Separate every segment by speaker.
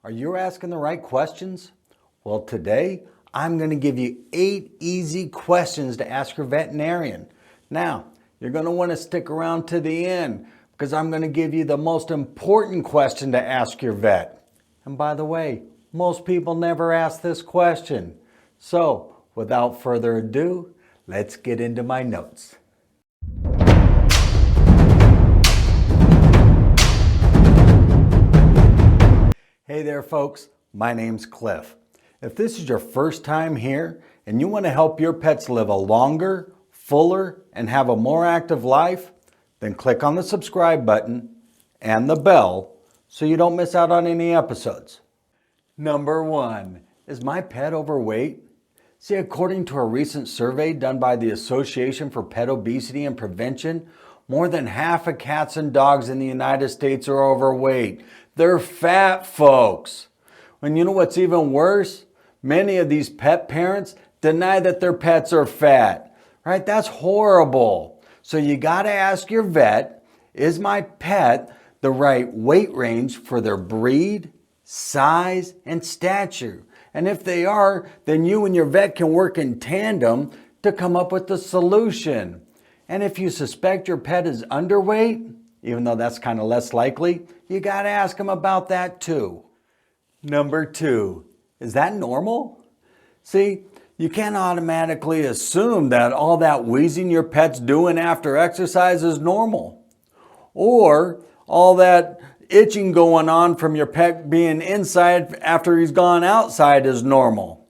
Speaker 1: Are you asking the right questions? Well, today I'm going to give you 8 easy questions to ask your veterinarian. Now, you're going to want to stick around to the end because I'm going to give you the most important question to ask your vet. And by the way, most people never ask this question. So, without further ado, let's get into my notes. Hey there folks, my name's Cliff. If this is your first time here and you want to help your pets live a longer, fuller, and have a more active life, then click on the subscribe button and the bell so you don't miss out on any episodes. Number 1, is my pet overweight? See, according to a recent survey done by the Association for Pet Obesity and Prevention, more than half of cats and dogs in the United States are overweight. They're fat, folks. And you know what's even worse? Many of these pet parents deny that their pets are fat, right? That's horrible. So you gotta ask your vet, is my pet the right weight range for their breed, size, and stature? And if they are, then you and your vet can work in tandem to come up with the solution. And if you suspect your pet is underweight, even though that's kind of less likely, you got to ask them about that too. Number 2, is that normal? See, you can't automatically assume that all that wheezing your pet's doing after exercise is normal. Or all that itching going on from your pet being inside after he's gone outside is normal.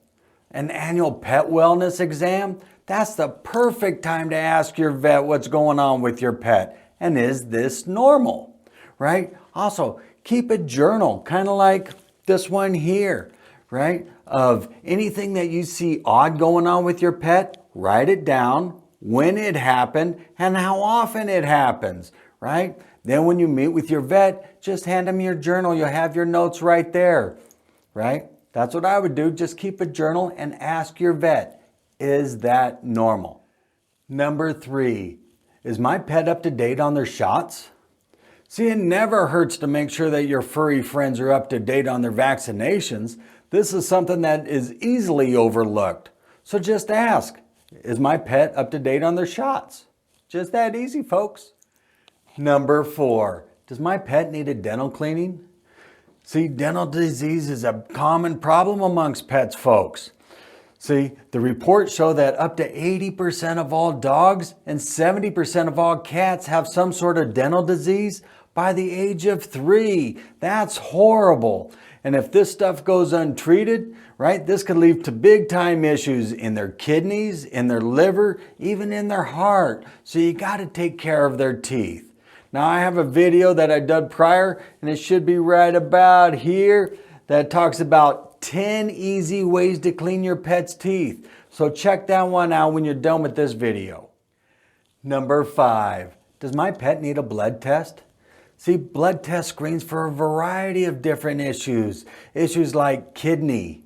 Speaker 1: An annual pet wellness exam, that's the perfect time to ask your vet what's going on with your pet. And is this normal, right? Also, keep a journal, kind of like this one here, right? Of anything that you see odd going on with your pet, write it down, when it happened, and how often it happens, right? Then when you meet with your vet, just hand them your journal. You'll have your notes right there, right? That's what I would do. Just keep a journal and ask your vet, is that normal? Number 3, is my pet up to date on their shots? See, it never hurts to make sure that your furry friends are up to date on their vaccinations. This is something that is easily overlooked. So just ask, is my pet up to date on their shots? Just that easy, folks. Number 4, does my pet need a dental cleaning? See, dental disease is a common problem amongst pets, folks. See, the reports show that up to 80% of all dogs and 70% of all cats have some sort of dental disease by the age of 3. That's horrible. And if this stuff goes untreated, right, this could lead to big time issues in their kidneys, in their liver, even in their heart. So you got to take care of their teeth. Now I have a video that I did prior, and it should be right about here, that talks about 10 easy ways to clean your pet's teeth. So check that one out when you're done with this video. Number 5, does my pet need a blood test? See, blood test screens for a variety of different issues. Issues like kidney,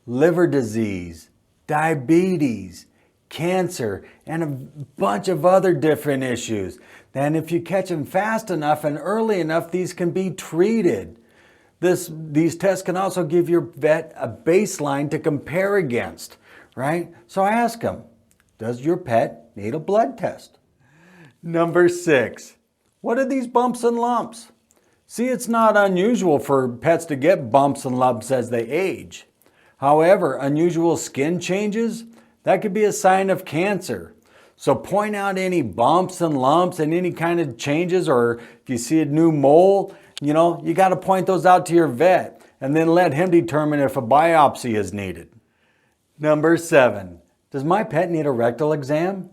Speaker 1: liver disease, diabetes, cancer, and a bunch of other different issues. Then if you catch them fast enough and early enough, these can be treated. These tests can also give your vet a baseline to compare against, right? So ask them, does your pet need a blood test? Number 6, what are these bumps and lumps? See, it's not unusual for pets to get bumps and lumps as they age. However, unusual skin changes, that could be a sign of cancer. So point out any bumps and lumps and any kind of changes, or if you see a new mole, you know, you got to point those out to your vet and then let him determine if a biopsy is needed. Number 7, does my pet need a rectal exam?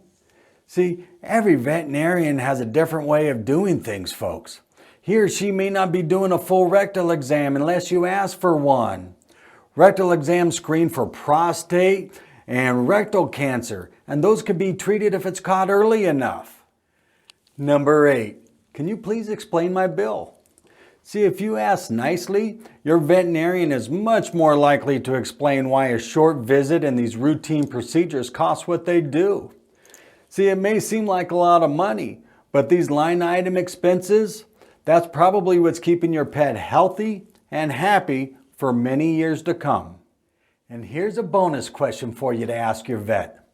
Speaker 1: See, every veterinarian has a different way of doing things, folks. He or she may not be doing a full rectal exam unless you ask for one. Rectal exams screen for prostate and rectal cancer, and those can be treated if it's caught early enough. Number 8, can you please explain my bill? See, if you ask nicely, your veterinarian is much more likely to explain why a short visit and these routine procedures cost what they do. See, it may seem like a lot of money, but these line item expenses, that's probably what's keeping your pet healthy and happy for many years to come. And here's a bonus question for you to ask your vet.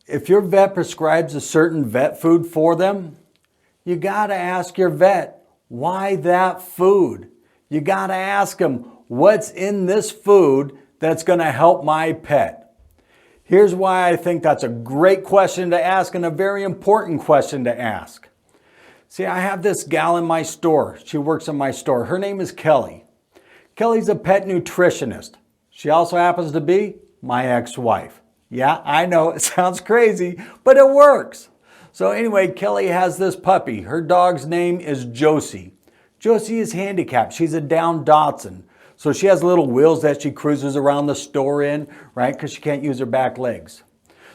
Speaker 1: If your vet prescribes a certain vet food for them, you got to ask your vet, why that food? You got to ask them, what's in this food that's going to help my pet? Here's why I think that's a great question to ask and a very important question to ask. See, I have this gal in my store. She works in my store. Her name is Kelly. Kelly's a pet nutritionist. She also happens to be my ex-wife. Yeah, I know it sounds crazy, but it works. So anyway, Kelly has this puppy. Her dog's name is Josie. Josie is handicapped. She's a down Dachshund. So she has little wheels that she cruises around the store in, right? Because she can't use her back legs.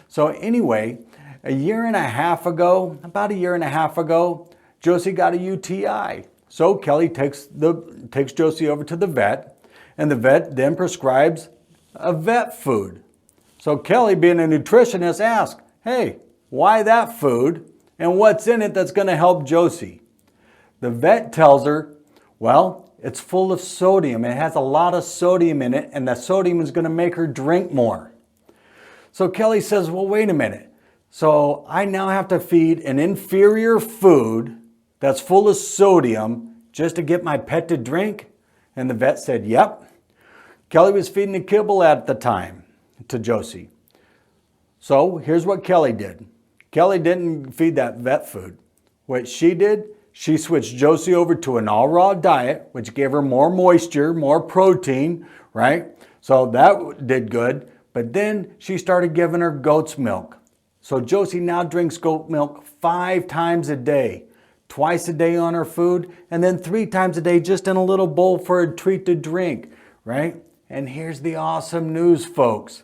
Speaker 1: So anyway, about a year and a half ago, Josie got a UTI. So Kelly takes Josie over to the vet, and the vet then prescribes a vet food. So Kelly, being a nutritionist, asks, hey, why that food? And what's in it that's going to help Josie? The vet tells her, well, it's full of sodium. It has a lot of sodium in it, and the sodium is going to make her drink more. So Kelly says, well, wait a minute. So I now have to feed an inferior food that's full of sodium just to get my pet to drink? And the vet said, yep. Kelly was feeding the kibble at the time to Josie. So here's what Kelly did. Kelly didn't feed that vet food. What she did, she switched Josie over to an all-raw diet, which gave her more moisture, more protein, right? So that did good. But then she started giving her goat's milk. So Josie now drinks goat milk 5 times a day, twice a day on her food, and then 3 times a day just in a little bowl for a treat to drink, right? And here's the awesome news, folks.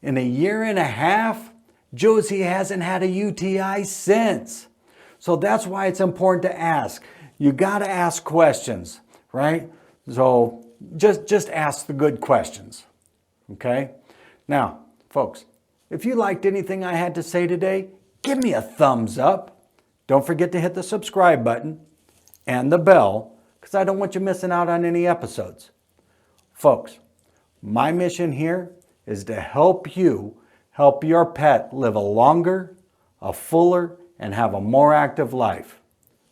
Speaker 1: In a year and a half, Josie hasn't had a UTI since. So that's why it's important to ask. You got to ask questions, right? So just ask the good questions, okay? Now, folks, if you liked anything I had to say today, give me a thumbs up. Don't forget to hit the subscribe button and the bell, because I don't want you missing out on any episodes. Folks, my mission here is to help you help your pet live a longer, a fuller, and have a more active life.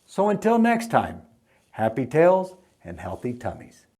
Speaker 1: So until next time, happy tails and healthy tummies.